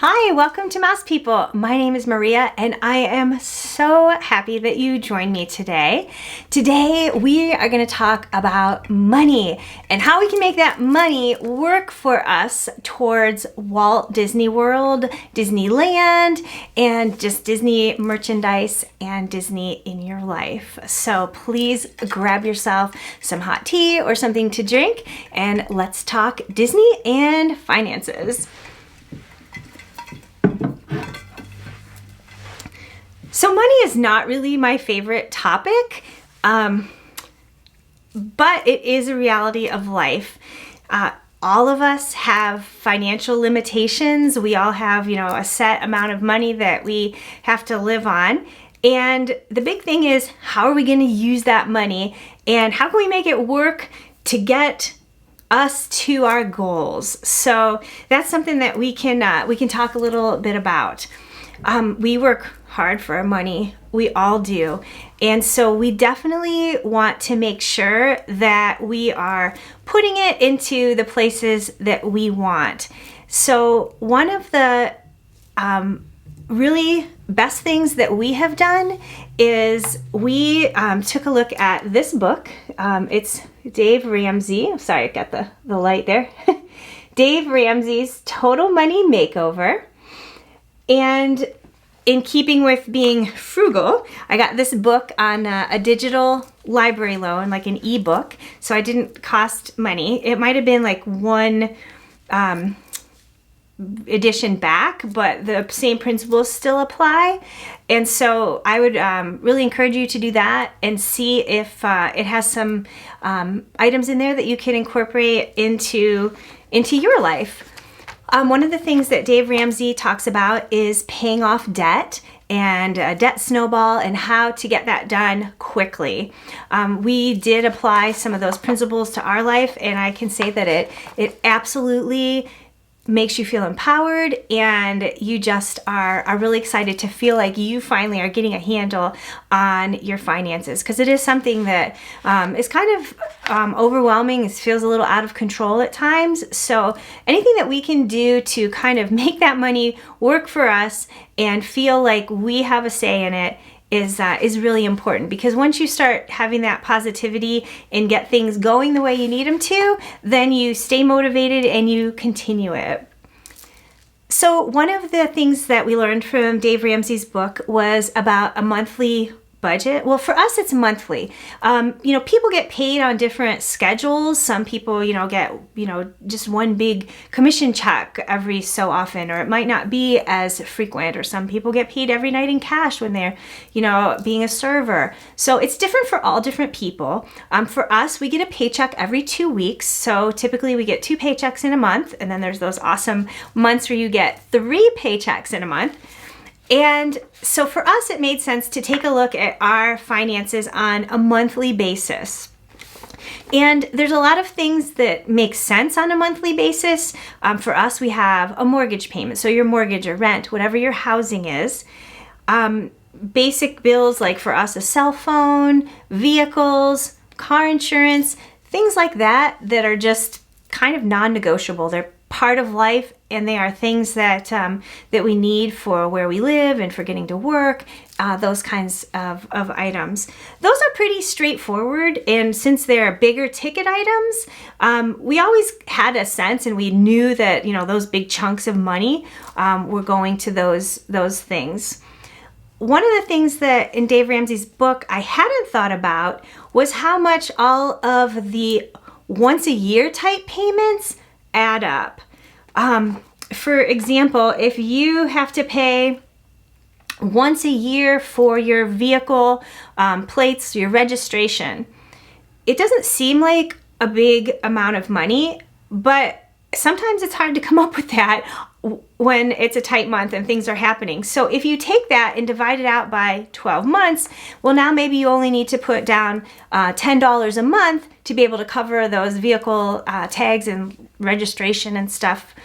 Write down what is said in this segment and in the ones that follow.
Hi, welcome to Mouse People. My name is Maria and I am so happy that you joined me today. Today we are going to talk about money and how we can make that money work for us towards Walt Disney World, Disneyland, and just Disney merchandise and Disney in your life. So please grab yourself some hot tea or something to drink and let's talk Disney and finances. So money is not really my favorite topic, but it is a reality of life. All of us have financial limitations. We all have, a set amount of money that we have to live on. And the big thing is, how are we going to use that money and how can we make it work to get us to our goals? So that's something that we can talk a little bit about. We work hard for our money. We all do. And so we definitely want to make sure that we are putting it into the places that we want. So one of the really best things that we have done is we took a look at this book. It's Dave Ramsey. Sorry, I got the light there. Dave Ramsey's Total Money Makeover. And in keeping with being frugal, I got this book on a digital library loan, like an ebook, so I didn't cost money. It might have been like one edition back, but the same principles still apply. And so I would really encourage you to do that and see if it has some items in there that you can incorporate into your life. One of the things that Dave Ramsey talks about is paying off debt and debt snowball and how to get that done quickly. We did apply some of those principles to our life, and I can say that it absolutely makes you feel empowered, and you just are really excited to feel like you finally are getting a handle on your finances, because it is something that is kind of overwhelming. It feels a little out of control at times. So anything that we can do to kind of make that money work for us and feel like we have a say in it is really important, because once you start having that positivity and get things going the way you need them to, then you stay motivated and you continue it. So one of the things that we learned from Dave Ramsey's book was about a monthly budget. Well, for us, it's monthly. People get paid on different schedules. Some people, get, just one big commission check every so often, or it might not be as frequent, or some people get paid every night in cash when they're, being a server. So it's different for all different people. For us, we get a paycheck every 2 weeks. So typically we get 2 paychecks in a month. And then there's those awesome months where you get 3 paychecks in a month. And so for us, it made sense to take a look at our finances on a monthly basis. And there's a lot of things that make sense on a monthly basis. For us, we have a mortgage payment. So your mortgage or rent, whatever your housing is. Basic bills like for us, a cell phone, vehicles, car insurance, things like that are just kind of non-negotiable. They're part of life, and they are things that we need for where we live and for getting to work, those kinds of items. Those are pretty straightforward, and since they're bigger ticket items, we always had a sense, and we knew that those big chunks of money were going to those things. One of the things that in Dave Ramsey's book I hadn't thought about was how much all of the once a year type payments add up. For example, if you have to pay once a year for your vehicle plates, your registration, it doesn't seem like a big amount of money, but sometimes it's hard to come up with that when it's a tight month and things are happening. So if you take that and divide it out by 12 months, well, now maybe you only need to put down $10 a month to be able to cover those vehicle tags and registration and stuff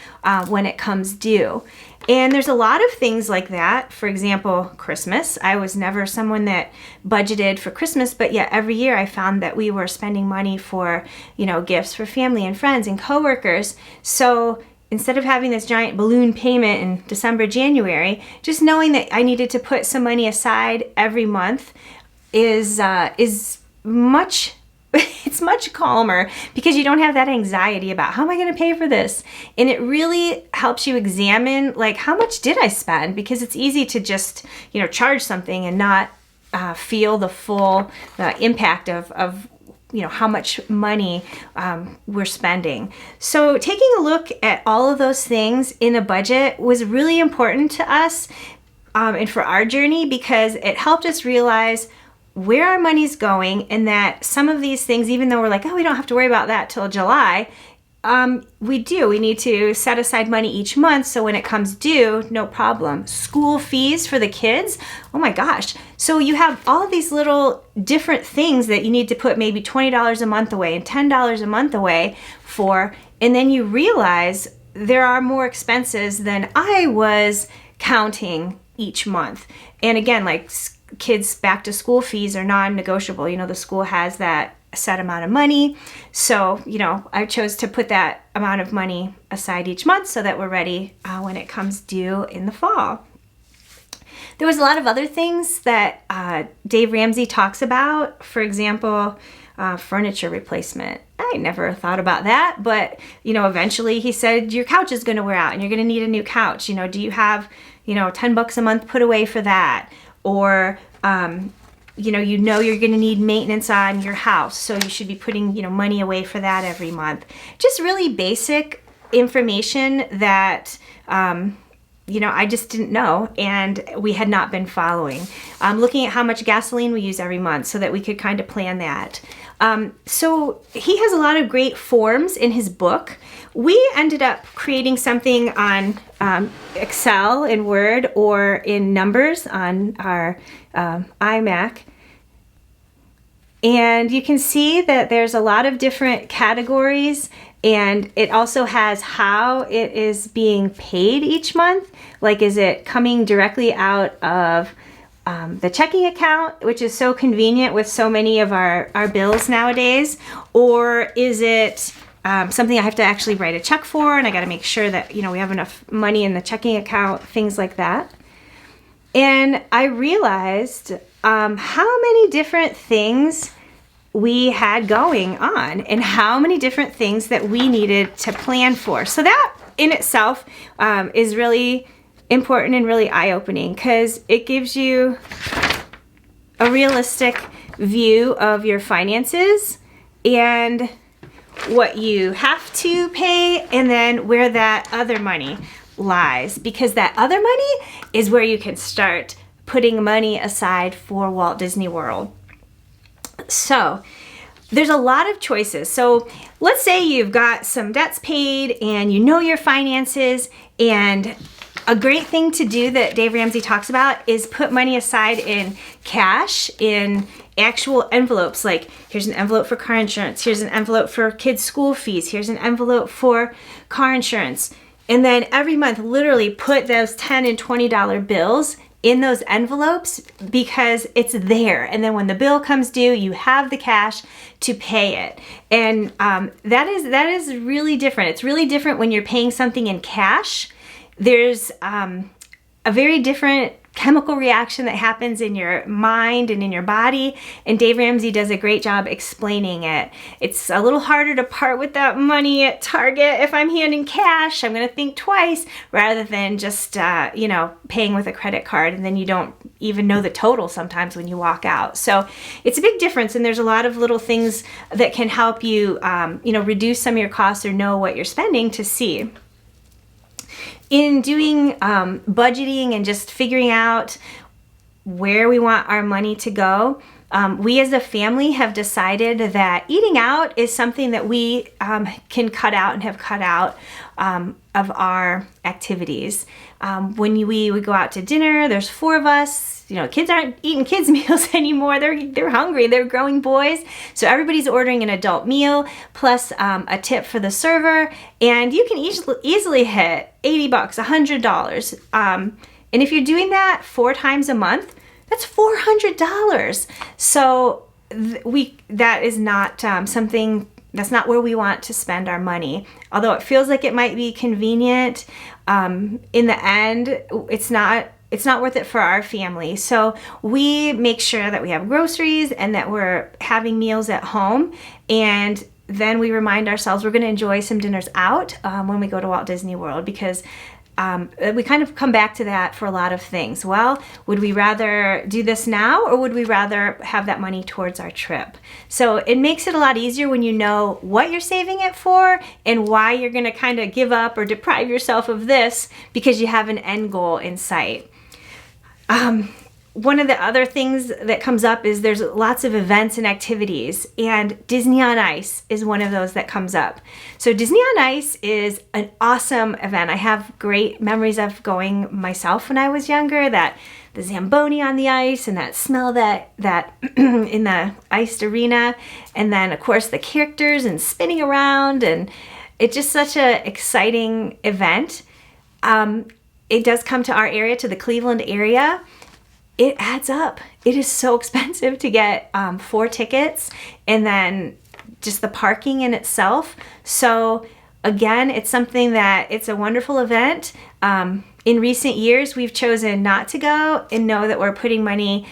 when it comes due. And there's a lot of things like that. For example, Christmas. I was never someone that budgeted for Christmas, but yet every year I found that we were spending money for, gifts for family and friends and coworkers. So instead of having this giant balloon payment in December, January, just knowing that I needed to put some money aside every month is much it's much calmer, because you don't have that anxiety about how am I going to pay for this. And it really helps you examine, like, how much did I spend? Because it's easy to just, charge something and not feel the full impact of how much money we're spending. So taking a look at all of those things in a budget was really important to us and for our journey, because it helped us realize where our money's going, and that some of these things, even though we're like, oh, we don't have to worry about that till July, we do. We need to set aside money each month, so when it comes due, no problem. School fees for the kids, oh my gosh. So you have all of these little different things that you need to put maybe $20 a month away and $10 a month away for, and then you realize there are more expenses than I was counting each month. And again, like kids' back to school fees are non-negotiable. The school has that set amount of money. So, I chose to put that amount of money aside each month so that we're ready when it comes due in the fall. There was a lot of other things that Dave Ramsey talks about. For example, furniture replacement. I never thought about that, but, eventually he said your couch is going to wear out and you're going to need a new couch. Do you have, $10 a month put away for that? Or, you're going to need maintenance on your house, so you should be putting, money away for that every month. Just really basic information that, I just didn't know, and we had not been following. Looking at how much gasoline we use every month so that we could kind of plan that. So he has a lot of great forms in his book. We ended up creating something on Excel in Word or in Numbers on our iMac. And you can see that there's a lot of different categories, and it also has how it is being paid each month. Like, is it coming directly out of the checking account, which is so convenient with so many of our bills nowadays, or is it something I have to actually write a check for, and I got to make sure that we have enough money in the checking account, things like that. And I realized how many different things we had going on and how many different things that we needed to plan for. So that in itself is really important and really eye-opening, because it gives you a realistic view of your finances and what you have to pay, and then where that other money lies, because that other money is where you can start putting money aside for Walt Disney World. So there's a lot of choices. So let's say you've got some debts paid and your finances, and a great thing to do that Dave Ramsey talks about is put money aside in cash, in actual envelopes. Like, here's an envelope for car insurance, here's an envelope for kids' school fees, here's an envelope for car insurance. And then every month, literally put those $10 and $20 bills in those envelopes, because it's there. And then when the bill comes due, you have the cash to pay it. And that is really different. It's really different when you're paying something in cash. There's a very different chemical reaction that happens in your mind and in your body, and Dave Ramsey does a great job explaining it. It's a little harder to part with that money at Target. If I'm handing cash, I'm going to think twice, rather than just paying with a credit card, and then you don't even know the total sometimes when you walk out. So it's a big difference, and there's a lot of little things that can help you reduce some of your costs or know what you're spending to see. In doing budgeting and just figuring out where we want our money to go, we as a family have decided that eating out is something that we can cut out and have cut out of our activities. When we would go out to dinner, there's 4 of us. Kids aren't eating kids' meals anymore. They're hungry. They're growing boys. So everybody's ordering an adult meal plus a tip for the server, and you can easily hit $80, $100. And if you're doing that 4 times a month, that's $400. So that is not something That's not where we want to spend our money. Although it feels like it might be convenient, in the end, it's not worth it for our family. So we make sure that we have groceries and that we're having meals at home. And then we remind ourselves we're going to enjoy some dinners out when we go to Walt Disney World, because we kind of come back to that for a lot of things. Well, would we rather do this now, or would we rather have that money towards our trip? So it makes it a lot easier when you know what you're saving it for and why you're going to kind of give up or deprive yourself of this, because you have an end goal in sight. One of the other things that comes up is there's lots of events and activities, and Disney on Ice is one of those that comes up. So Disney on Ice is an awesome event. I have great memories of going myself when I was younger, that the Zamboni on the ice and that smell that in the iced arena, and then of course the characters and spinning around, and it's just such an exciting event. It does come to our area, to the Cleveland area. It adds up. It is so expensive to get 4 tickets, and then just the parking in itself. So again, it's something that it's a wonderful event. In recent years, we've chosen not to go and know that we're putting money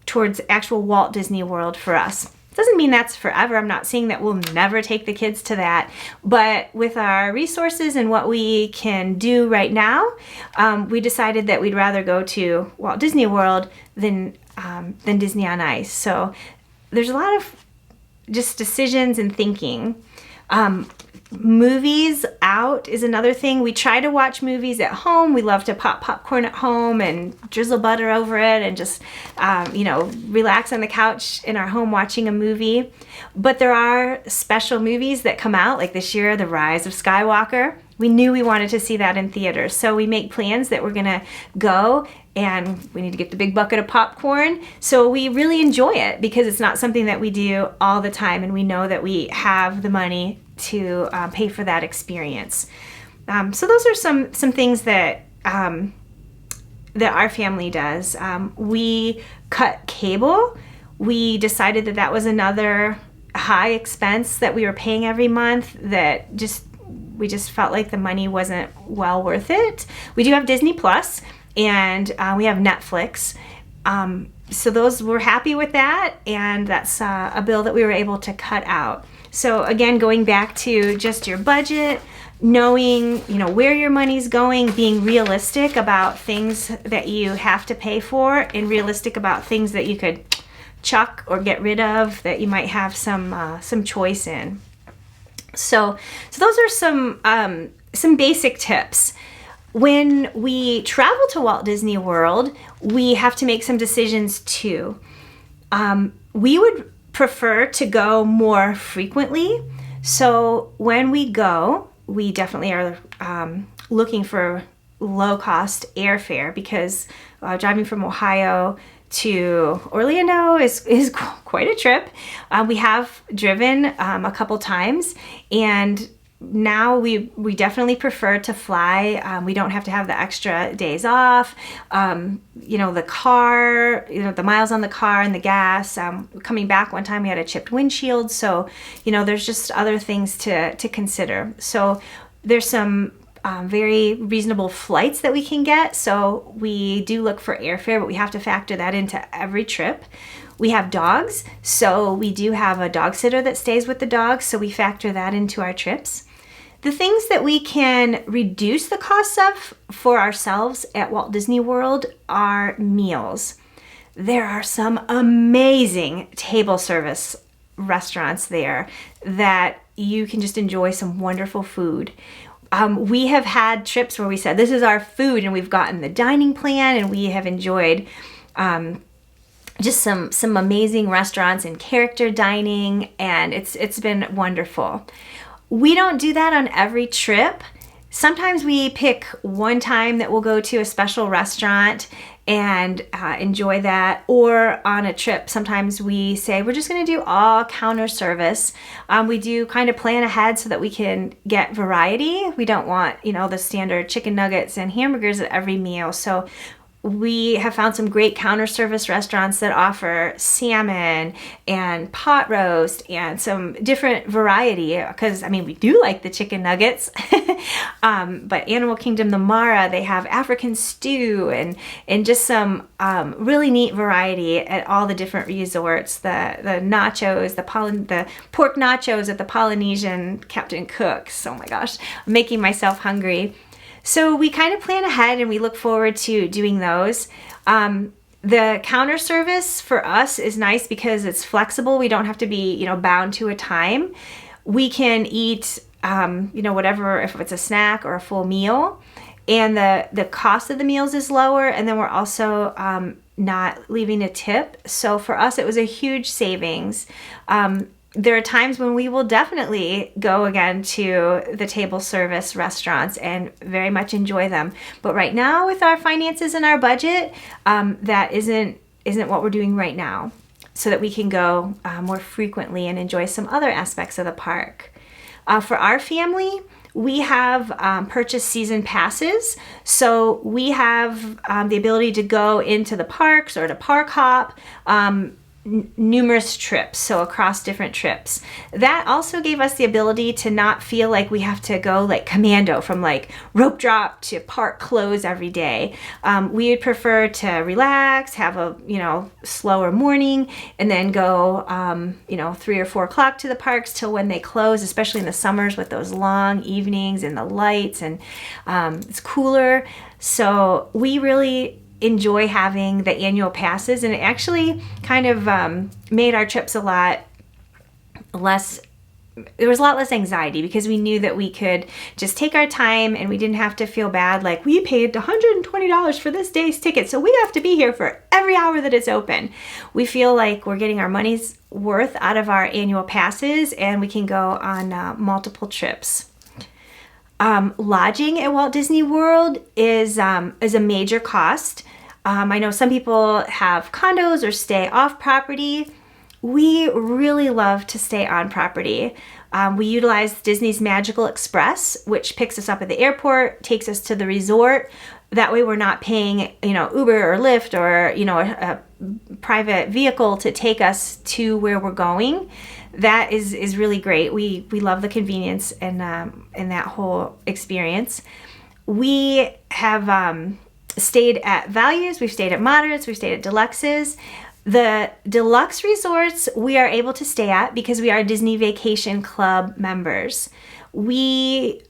towards actual Walt Disney World for us. Doesn't mean that's forever. I'm not saying that we'll never take the kids to that, but with our resources and what we can do right now, we decided that we'd rather go to Walt Disney World than Disney on Ice. So there's a lot of just decisions and thinking. Movies out is another thing. We try to watch movies at home. We love to pop popcorn at home and drizzle butter over it and just, relax on the couch in our home watching a movie. But there are special movies that come out, like this year, The Rise of Skywalker. We knew we wanted to see that in theaters, so we make plans that we're gonna go, and we need to get the big bucket of popcorn. So we really enjoy it because it's not something that we do all the time, and we know that we have the money to pay for that experience. So those are some things that our family does. We cut cable. We decided that was another high expense that we were paying every month, that we just felt like the money wasn't well worth it. We do have Disney Plus, and we have Netflix. So those, we're happy with that, and that's a bill that we were able to cut out. So again, going back to just your budget, knowing where your money's going, being realistic about things that you have to pay for, and realistic about things that you could chuck or get rid of that you might have some choice in. So those are some basic tips. When we travel to Walt Disney World, we have to make some decisions too. We would prefer to go more frequently. So when we go, we definitely are looking for low-cost airfare, because driving from Ohio to Orlando is quite a trip. We have driven a couple times, and now we definitely prefer to fly. We don't have to have the extra days off. The car, the miles on the car and the gas. Coming back one time, we had a chipped windshield. So, there's just other things to consider. So there's some very reasonable flights that we can get. So we do look for airfare, but we have to factor that into every trip. We have dogs, so we do have a dog sitter that stays with the dogs, so we factor that into our trips. The things that we can reduce the costs of for ourselves at Walt Disney World are meals. There are some amazing table service restaurants there that you can just enjoy some wonderful food. We have had trips where we said, this is our food, and we've gotten the dining plan, and we have enjoyed just some amazing restaurants and character dining, and it's been wonderful. We don't do that on every trip. Sometimes we pick one time that we'll go to a special restaurant and enjoy that, or on a trip, sometimes we say we're just going to do all counter service. We do kind of plan ahead so that we can get variety. We don't want, the standard chicken nuggets and hamburgers at every meal. So we have found some great counter service restaurants that offer salmon and pot roast and some different variety, because I mean, we do like the chicken nuggets. But Animal Kingdom, the Mara, they have African stew and just some really neat variety at all the different resorts. The nachos, the pork nachos at the Polynesian Captain Cook's. Oh my gosh, I'm making myself hungry. So we kind of plan ahead and we look forward to doing those. The counter service for us is nice because it's flexible. We don't have to be, bound to a time. We can eat, whatever, if it's a snack or a full meal. And the cost of the meals is lower. And then we're also not leaving a tip. So for us, it was a huge savings. There are times when we will definitely go again to the table service restaurants and very much enjoy them. But right now, with our finances and our budget, that isn't what we're doing right now, so that we can go more frequently and enjoy some other aspects of the park. For our family, we have purchased season passes, so we have the ability to go into the parks or to park hop numerous trips, so across different trips. That also gave us the ability to not feel like we have to go like commando from like rope drop to park close every day. We would prefer to relax, have a slower morning, and then go 3 or 4 o'clock to the parks till when they close, especially in the summers with those long evenings and the lights, and it's cooler. So we really enjoy having the annual passes, and it actually kind of made our trips a lot less. There was a lot less anxiety because we knew that we could just take our time and we didn't have to feel bad like we paid $120 for this day's ticket, so we have to be here for every hour that it's open. We feel like we're getting our money's worth out of our annual passes, and we can go on multiple trips. Lodging at Walt Disney World is a major cost. I know some people have condos or stay off property. We really love to stay on property. We utilize Disney's Magical Express, which picks us up at the airport, takes us to the resort. That way we're not paying, Uber or Lyft or, a private vehicle to take us to where we're going. That is really great. We love the convenience and that whole experience. We have stayed at values, we've stayed at moderates, we've stayed at deluxes. The deluxe resorts we are able to stay at because we are Disney Vacation Club members. We,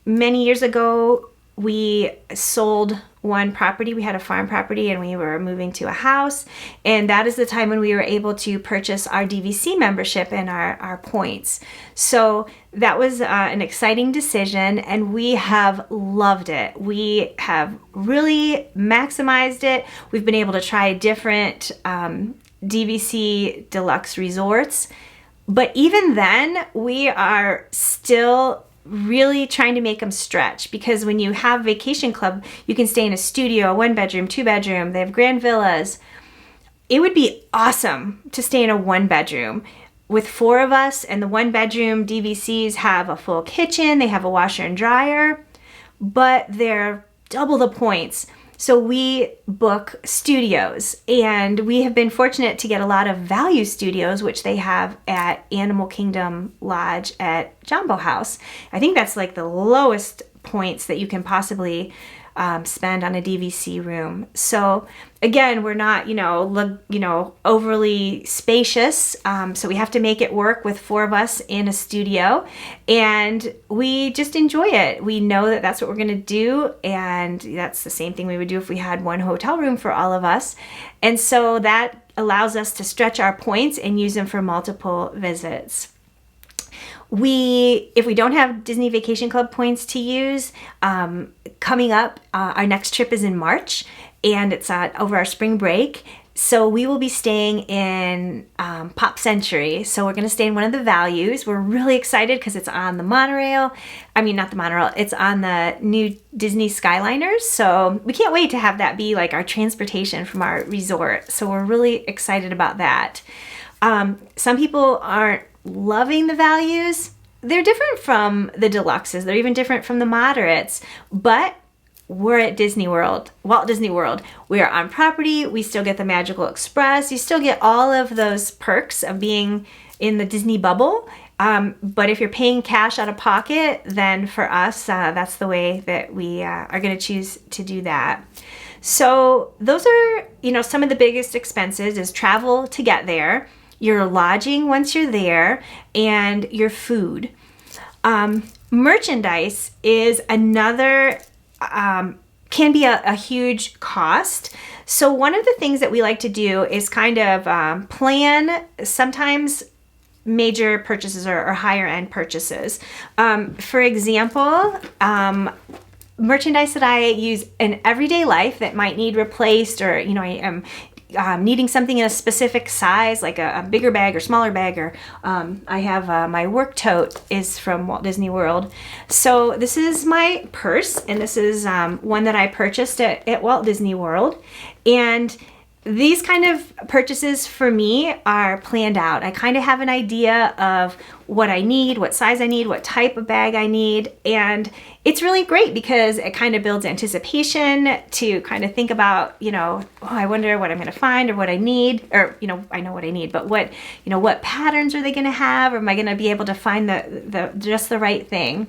many years ago, we sold one property. We had a farm property and we were moving to a house. And that is the time when we were able to purchase our DVC membership and our points. So that was an exciting decision and we have loved it. We have really maximized it. We've been able to try different DVC deluxe resorts. But even then, we are still really trying to make them stretch, because when you have Vacation Club, you can stay in a studio, 1-bedroom, 2-bedroom. They have grand villas. It would be awesome to stay in a 1-bedroom with 4 of us, and the 1-bedroom DVCs have a full kitchen. They have a washer and dryer, but they're double the points. So we book studios, and we have been fortunate to get a lot of value studios, which they have at Animal Kingdom Lodge at Jumbo House. I think that's like the lowest points that you can possibly spend on a DVC room. So again, we're not, overly spacious. So we have to make it work with 4 of us in a studio, and we just enjoy it. We know that that's what we're going to do. And that's the same thing we would do if we had one hotel room for all of us. And so that allows us to stretch our points and use them for multiple visits. If we don't have Disney Vacation Club points to use, coming up, our next trip is in March, and it's over our spring break. So we will be staying in Pop Century. So we're going to stay in one of the values. We're really excited because it's on the monorail. I mean, not the monorail. It's on the new Disney Skyliners. So we can't wait to have that be like our transportation from our resort. So we're really excited about that. Some people aren't loving the values. They're different from the deluxes. They're even different from the moderates, but we're at Disney World, Walt Disney World. We are on property. We still get the Magical Express. You still get all of those perks of being in the Disney bubble. But if you're paying cash out of pocket, then for us, that's the way that we are going to choose to do that. So those are, some of the biggest expenses is travel to get there, your lodging once you're there, and your food. Merchandise is another, can be a huge cost. So one of the things that we like to do is kind of plan sometimes major purchases or higher end purchases. For example, merchandise that I use in everyday life that might need replaced, or I am needing something in a specific size, like a bigger bag or smaller bag, or I have my work tote is from Walt Disney World. So this is my purse, and this is one that I purchased at Walt Disney World. And these kind of purchases for me are planned out. I kind of have an idea of what I need, what size I need, what type of bag I need. And it's really great because it kind of builds anticipation to kind of think about, I wonder what I'm going to find or what I need, or, I know what I need, but what patterns are they going to have? Or am I going to be able to find the just the right thing?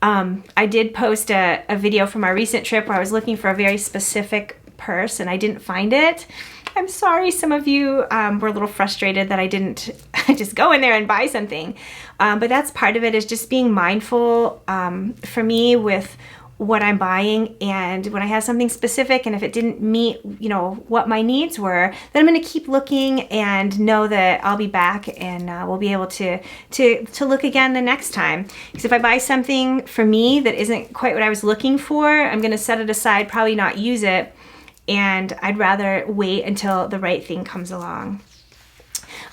I did post a video from our recent trip where I was looking for a very specific purse and I didn't find it. I'm sorry, some of you were a little frustrated that I didn't just go in there and buy something. But that's part of it, is just being mindful for me with what I'm buying, and when I have something specific and if it didn't meet what my needs were, then I'm going to keep looking and know that I'll be back and we'll be able to look again the next time. Because if I buy something for me that isn't quite what I was looking for, I'm going to set it aside, probably not use it. And I'd rather wait until the right thing comes along.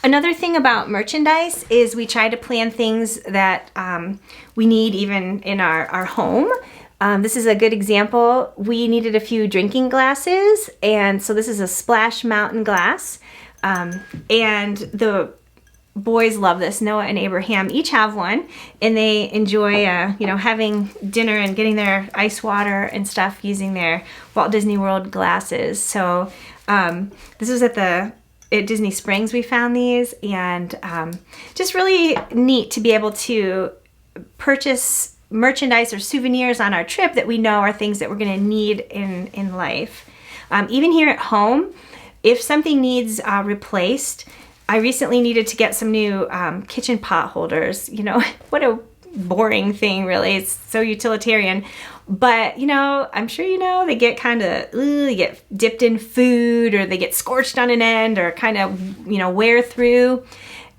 Another thing about merchandise is we try to plan things that we need even in our home. This is a good example. We needed a few drinking glasses, and so this is a Splash Mountain glass. And the boys love this. Noah and Abraham each have one, and they enjoy, having dinner and getting their ice water and stuff using their Walt Disney World glasses. So this was at Disney Springs we found these, and just really neat to be able to purchase merchandise or souvenirs on our trip that we know are things that we're going to need in life. Even here at home, if something needs replaced, I recently needed to get some new kitchen pot holders. What a boring thing, really. It's so utilitarian. But, I'm sure they get they get dipped in food, or they get scorched on an end, or kind of, wear through.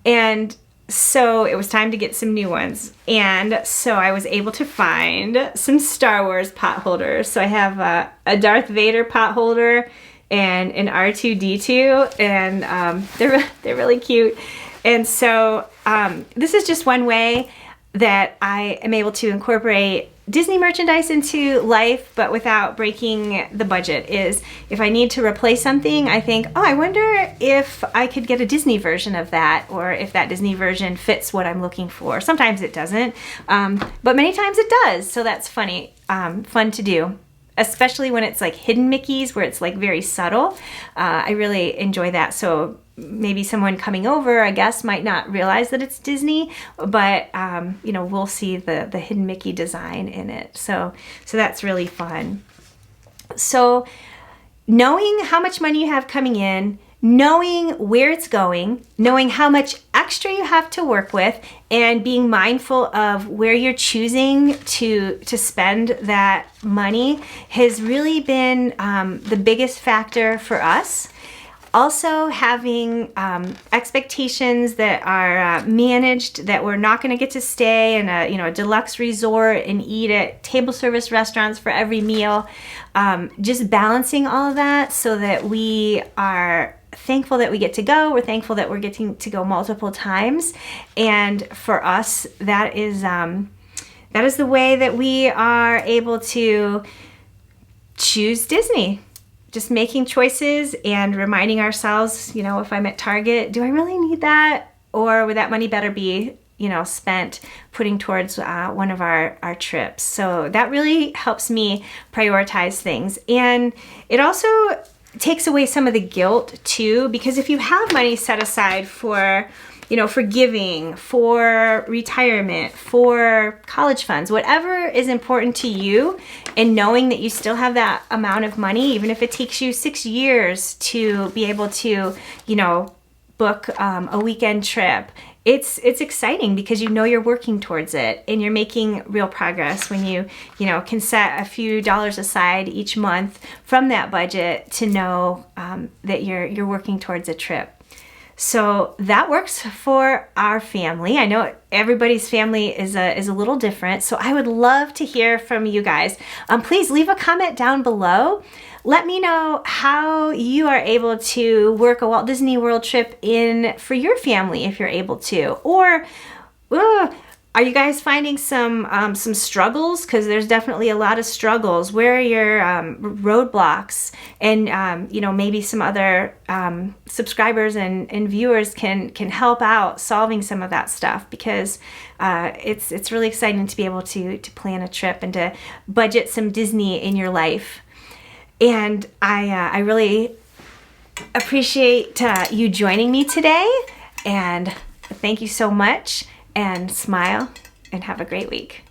And so it was time to get some new ones. And so I was able to find some Star Wars pot holders. So I have a Darth Vader pot holder and an R2-D2, and they're really cute. And so this is just one way that I am able to incorporate Disney merchandise into life, but without breaking the budget. Is if I need to replace something, I think, I wonder if I could get a Disney version of that, or if that Disney version fits what I'm looking for. Sometimes it doesn't, but many times it does. So that's fun to do. Especially when it's like hidden Mickeys, where it's like very subtle. I really enjoy that. So maybe someone coming over, I guess, might not realize that it's Disney, but we'll see the hidden Mickey design in it. So that's really fun. So knowing how much money you have coming in, knowing where it's going, knowing how much extra you have to work with, and being mindful of where you're choosing to spend that money has really been the biggest factor for us. Also, having expectations that are managed, that we're not going to get to stay in a deluxe resort and eat at table service restaurants for every meal. Just balancing all of that so that we are thankful that we get to go. We're thankful that we're getting to go multiple times. And for us, that is the way that we are able to choose Disney. Just making choices and reminding ourselves, if I'm at Target, do I really need that? Or would that money better be, spent putting towards one of our trips. So that really helps me prioritize things. And it also takes away some of the guilt too, because if you have money set aside for for giving, for retirement, for college funds, whatever is important to you, and knowing that you still have that amount of money, even if it takes you 6 years to be able to, book a weekend trip, it's exciting because you're working towards it and you're making real progress when you can set a few dollars aside each month from that budget to know that you're working towards a trip. So that works for our family. I know everybody's family is a little different, so I would love to hear from you guys. Please leave a comment down below. Let me know how you are able to work a Walt Disney World trip in for your family if you're able to. Or are you guys finding some struggles? Because there's definitely a lot of struggles. Where are your roadblocks? And maybe some other subscribers and viewers can help out solving some of that stuff, because it's really exciting to be able to plan a trip and to budget some Disney in your life. And I really appreciate you joining me today, and thank you so much. And smile and have a great week.